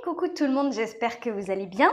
Coucou tout le monde, j'espère que vous allez bien.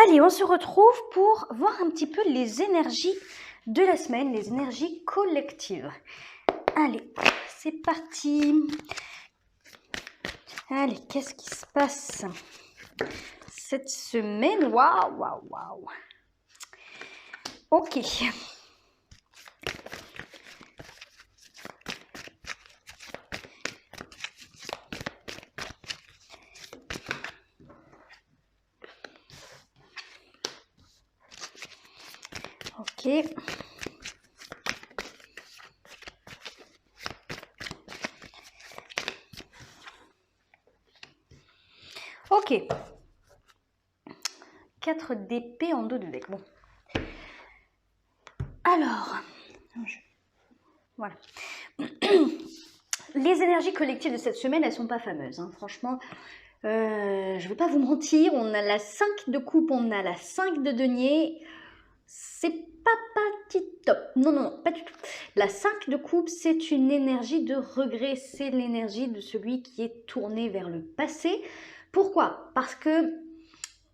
Allez, on se retrouve pour voir un petit peu les énergies de la semaine, les énergies collectives. Allez, c'est parti. Allez, qu'est-ce qui se passe cette semaine? Waouh, waouh, waouh. Ok. Ok. Ok. 4 d'épée en dos de deck. Bon. Alors, voilà. Les énergies collectives de cette semaine, elles sont pas fameuses. Hein. Franchement, je vais pas vous mentir. On a la 5 de coupe, on a la 5 de denier. C'est pas top. Non, non, non, pas du tout. La 5 de coupe, c'est une énergie de regret. C'est l'énergie de celui qui est tourné vers le passé. Pourquoi? Parce que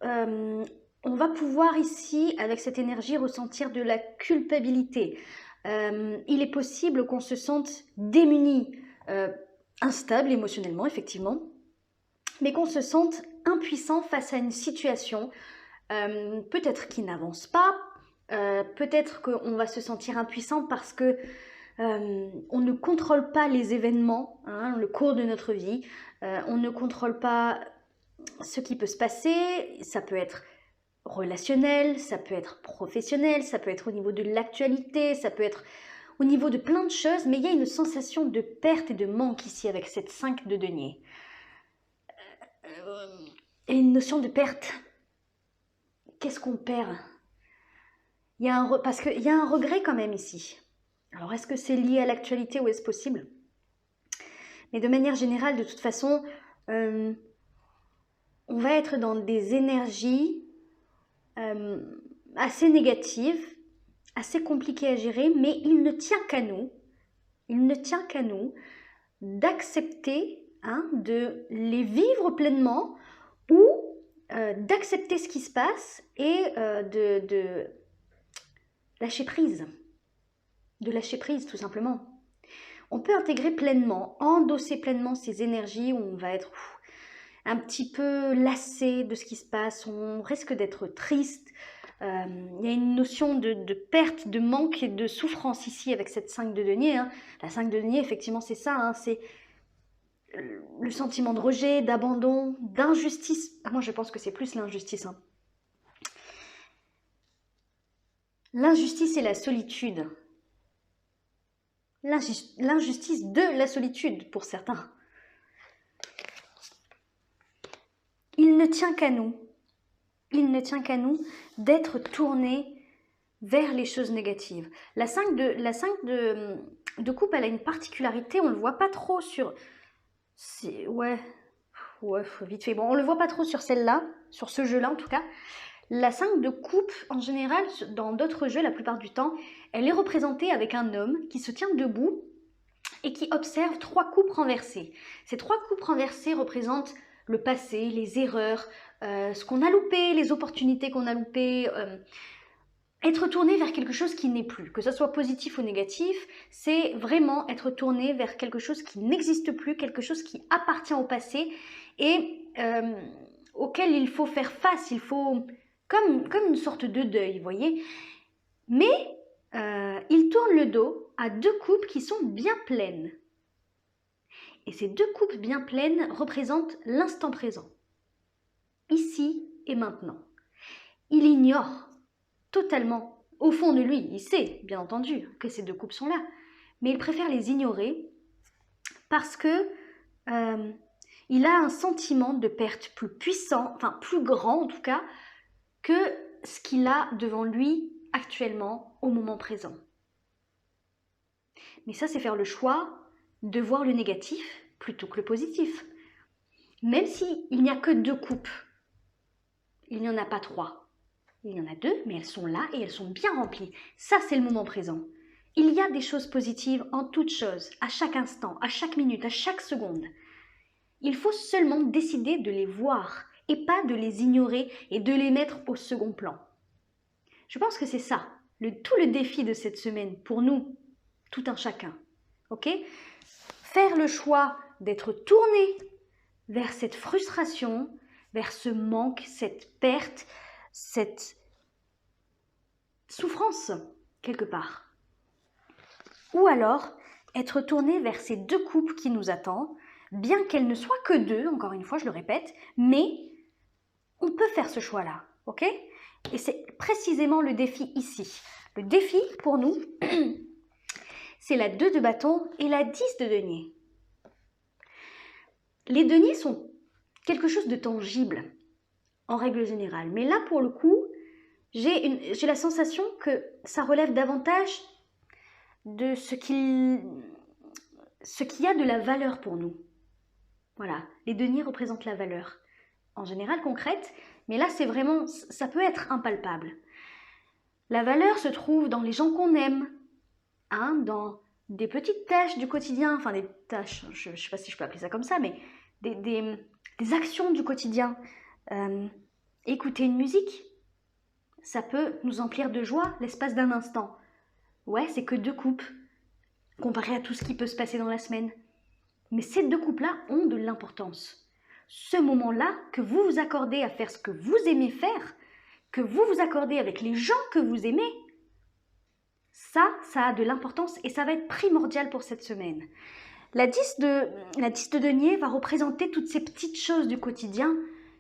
on va pouvoir ici, avec cette énergie, ressentir de la culpabilité. Il est possible qu'on se sente démuni, instable émotionnellement, effectivement, mais qu'on se sente impuissant face à une situation, peut-être qui n'avance pas, peut-être qu'on va se sentir impuissant parce que on ne contrôle pas les événements, hein, le cours de notre vie, on ne contrôle pas ce qui peut se passer, ça peut être relationnel, ça peut être professionnel, ça peut être au niveau de l'actualité, ça peut être au niveau de plein de choses, mais il y a une sensation de perte et de manque ici avec cette 5 de denier. Et une notion de perte. Qu'est-ce qu'on perd? Parce qu'il y a un regret quand même ici. Alors est-ce que c'est lié à l'actualité ou est-ce possible? Mais de manière générale, de toute façon, on va être dans des énergies assez négatives, assez compliquées à gérer, mais il ne tient qu'à nous, d'accepter, hein, de les vivre pleinement ou d'accepter ce qui se passe et de lâcher prise. De lâcher prise, tout simplement. On peut intégrer pleinement, endosser pleinement ces énergies où on va être un petit peu lassé de ce qui se passe, on risque d'être triste. Il y a une notion de perte, de manque et de souffrance ici avec cette 5 de denier. Hein. La 5 de denier, effectivement, c'est ça. Hein, c'est le sentiment de rejet, d'abandon, d'injustice. Moi, je pense que c'est plus l'injustice. Hein. L'injustice et la solitude. L'injustice de la solitude pour certains. Il ne tient qu'à nous. Il ne tient qu'à nous d'être tournés vers les choses négatives. La 5 de coupe, elle a une particularité, on ne le voit pas trop sur... Ouais, vite fait. Bon, on ne le voit pas trop sur celle-là, sur ce jeu-là en tout cas. La 5 de coupe, en général, dans d'autres jeux, la plupart du temps, elle est représentée avec un homme qui se tient debout et qui observe 3 coupes renversées. Ces 3 coupes renversées représentent le passé, les erreurs, ce qu'on a loupé, les opportunités qu'on a loupées, être tourné vers quelque chose qui n'est plus, que ce soit positif ou négatif, c'est vraiment être tourné vers quelque chose qui n'existe plus, quelque chose qui appartient au passé et auquel il faut faire face, il faut comme une sorte de deuil, vous voyez. Mais il tourne le dos à 2 coupes qui sont bien pleines. Et ces 2 coupes bien pleines représentent l'instant présent, ici et maintenant. Il ignore totalement, au fond de lui, il sait bien entendu que ces 2 coupes sont là, mais il préfère les ignorer parce que il a un sentiment de perte plus puissant, enfin plus grand en tout cas, que ce qu'il a devant lui actuellement au moment présent. Mais ça, c'est faire le choix de voir le négatif plutôt que le positif. Même s'il n'y a que 2 coupes, il n'y en a pas 3. Il y en a 2, mais elles sont là et elles sont bien remplies. Ça, c'est le moment présent. Il y a des choses positives en toutes choses, à chaque instant, à chaque minute, à chaque seconde. Il faut seulement décider de les voir et pas de les ignorer et de les mettre au second plan. Je pense que c'est ça, tout le défi de cette semaine, pour nous, tout un chacun. Ok? Faire le choix d'être tourné vers cette frustration, vers ce manque, cette perte, cette souffrance, quelque part. Ou alors, être tourné vers ces deux coupes qui nous attendent, bien qu'elles ne soient que deux, encore une fois, je le répète, mais on peut faire ce choix-là, ok? Et c'est précisément le défi ici. Le défi, pour nous, c'est la 2 de bâton et la 10 de denier. Les deniers sont quelque chose de tangible, en règle générale. Mais là, pour le coup, j'ai la sensation que ça relève davantage de ce qu'il y a de la valeur pour nous. Voilà, les deniers représentent la valeur, en général concrète, mais là, c'est vraiment, ça peut être impalpable. La valeur se trouve dans les gens qu'on aime, hein, dans des petites tâches du quotidien, enfin des tâches, je ne sais pas si je peux appeler ça comme ça, mais des actions du quotidien. Écouter une musique, ça peut nous emplir de joie l'espace d'un instant. Ouais, c'est que 2 coupes, comparé à tout ce qui peut se passer dans la semaine. Mais ces 2 coupes-là ont de l'importance. Ce moment-là que vous vous accordez à faire ce que vous aimez faire, que vous vous accordez avec les gens que vous aimez, ça a de l'importance et ça va être primordial pour cette semaine. La 10 de denier va représenter toutes ces petites choses du quotidien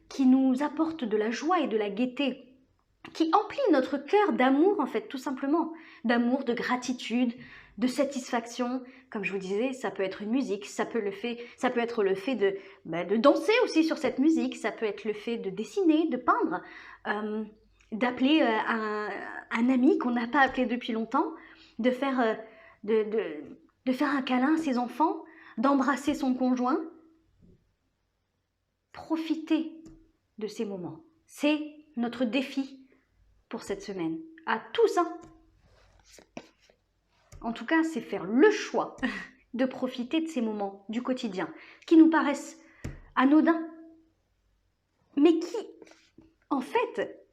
qui nous apportent de la joie et de la gaieté, qui emplit notre cœur d'amour en fait, tout simplement. D'amour, de gratitude, de satisfaction. Comme je vous disais, ça peut être une musique, ça peut être le fait de danser aussi sur cette musique, ça peut être le fait de dessiner, de peindre, d'appeler un ami qu'on n'a pas appelé depuis longtemps, de faire un câlin à ses enfants, d'embrasser son conjoint. Profitez de ces moments. C'est notre défi pour cette semaine. À tous, hein. En tout cas, c'est faire le choix de profiter de ces moments du quotidien qui nous paraissent anodins, mais qui, en fait,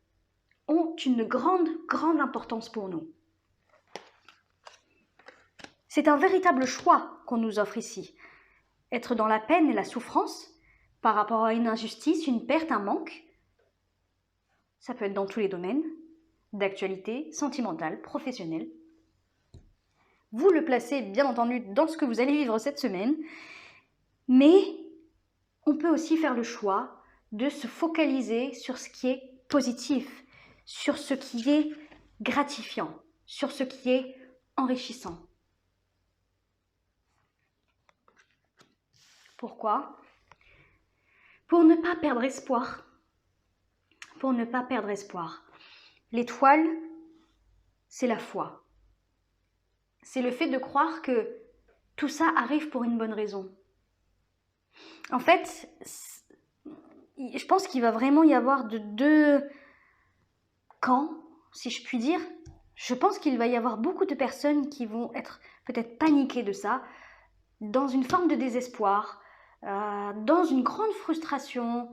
ont une grande, grande importance pour nous. C'est un véritable choix qu'on nous offre ici. Être dans la peine et la souffrance par rapport à une injustice, une perte, un manque, ça peut être dans tous les domaines, d'actualité, sentimentale, professionnelle. Vous le placez bien entendu dans ce que vous allez vivre cette semaine, mais on peut aussi faire le choix de se focaliser sur ce qui est positif, sur ce qui est gratifiant, sur ce qui est enrichissant. Pourquoi ? Pour ne pas perdre espoir. Pour ne pas perdre espoir. L'étoile, c'est la foi. C'est le fait de croire que tout ça arrive pour une bonne raison. En fait, je pense qu'il va vraiment y avoir de 2 camps, si je puis dire. Je pense qu'il va y avoir beaucoup de personnes qui vont être peut-être paniquées de ça, dans une forme de désespoir, dans une grande frustration,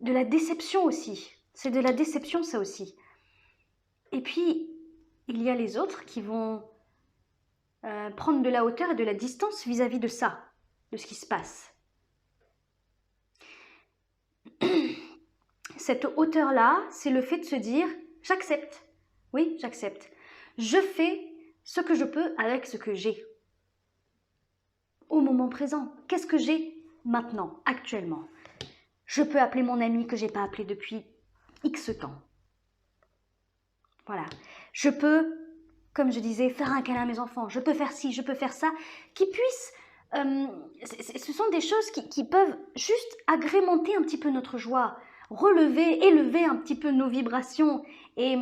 de la déception aussi. C'est de la déception, ça aussi. Et puis, il y a les autres qui vont prendre de la hauteur et de la distance vis-à-vis de ça, de ce qui se passe. Cette hauteur-là, c'est le fait de se dire « j'accepte, oui, j'accepte. Je fais ce que je peux avec ce que j'ai. » Au moment présent, qu'est-ce que j'ai maintenant, actuellement ? Je peux appeler mon ami que je n'ai pas appelé depuis X temps. Voilà. Je peux, comme je disais, faire un câlin à mes enfants. Je peux faire ci, je peux faire ça. Qui puissent... ce sont des choses qui peuvent juste agrémenter un petit peu notre joie, élever un petit peu nos vibrations et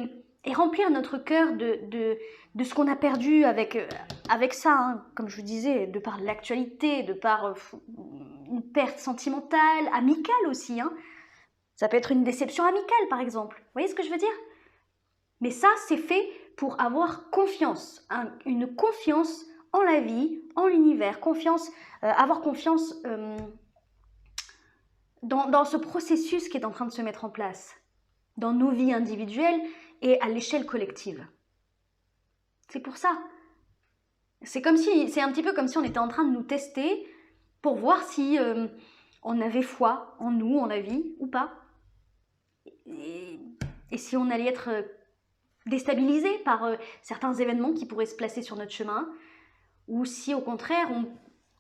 remplir notre cœur de ce qu'on a perdu avec ça, hein, comme je vous disais, de par l'actualité, de par une perte sentimentale, amicale aussi. Hein. Ça peut être une déception amicale, par exemple. Vous voyez ce que je veux dire ? Mais ça, c'est fait pour avoir confiance, hein, une confiance en la vie, en l'univers, avoir confiance dans ce processus qui est en train de se mettre en place, dans nos vies individuelles et à l'échelle collective. C'est pour ça. C'est un petit peu comme si on était en train de nous tester pour voir si on avait foi en nous, en la vie, ou pas. Et si on allait être déstabilisé par certains événements qui pourraient se placer sur notre chemin, ou si au contraire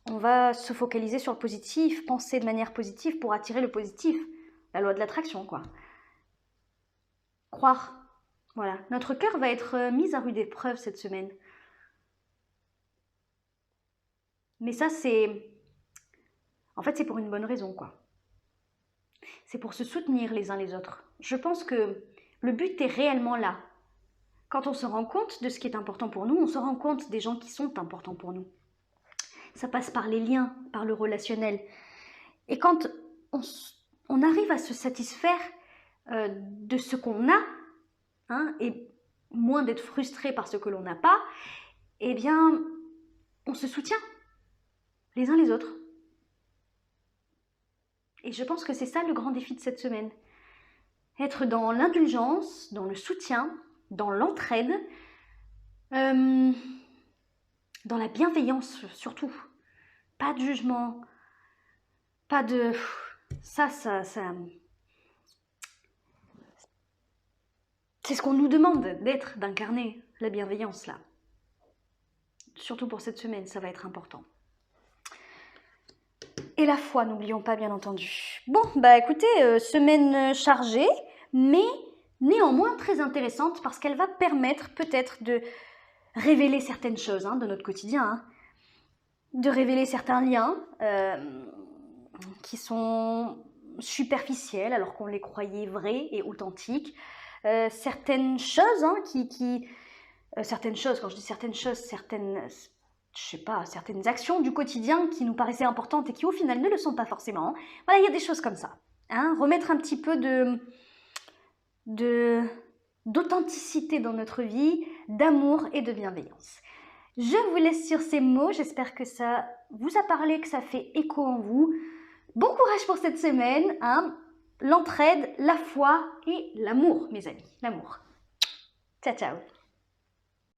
on va se focaliser sur le positif, penser de manière positive pour attirer le positif, la loi de l'attraction quoi. Croire, voilà, notre cœur va être mis à rude épreuve cette semaine. Mais ça en fait c'est pour une bonne raison quoi. C'est pour se soutenir les uns les autres. Je pense que le but est réellement là. Quand on se rend compte de ce qui est important pour nous, on se rend compte des gens qui sont importants pour nous. Ça passe par les liens, par le relationnel. Et quand on arrive à se satisfaire de ce qu'on a, hein, et moins d'être frustré par ce que l'on n'a pas, eh bien, on se soutient les uns les autres. Et je pense que c'est ça le grand défi de cette semaine. Être dans l'indulgence, dans le soutien, dans l'entraide, dans la bienveillance surtout. Pas de jugement, pas de... Ça... C'est ce qu'on nous demande d'être, d'incarner, la bienveillance là. Surtout pour cette semaine, ça va être important. Et la foi, n'oublions pas bien entendu. Bon, bah écoutez, semaine chargée, mais néanmoins très intéressante parce qu'elle va permettre peut-être de révéler certaines choses de notre quotidien, de révéler certains liens qui sont superficiels alors qu'on les croyait vrais et authentiques. Certaines choses certaines choses, quand je dis certaines choses, certaines actions du quotidien qui nous paraissaient importantes et qui au final ne le sont pas forcément. Voilà, il y a des choses comme ça. Remettre un petit peu d'authenticité dans notre vie, d'amour et de bienveillance. Je vous laisse sur ces mots, j'espère que ça vous a parlé, que ça fait écho en vous. Bon courage pour cette semaine, l'entraide, la foi et l'amour, mes amis, l'amour. Ciao, ciao.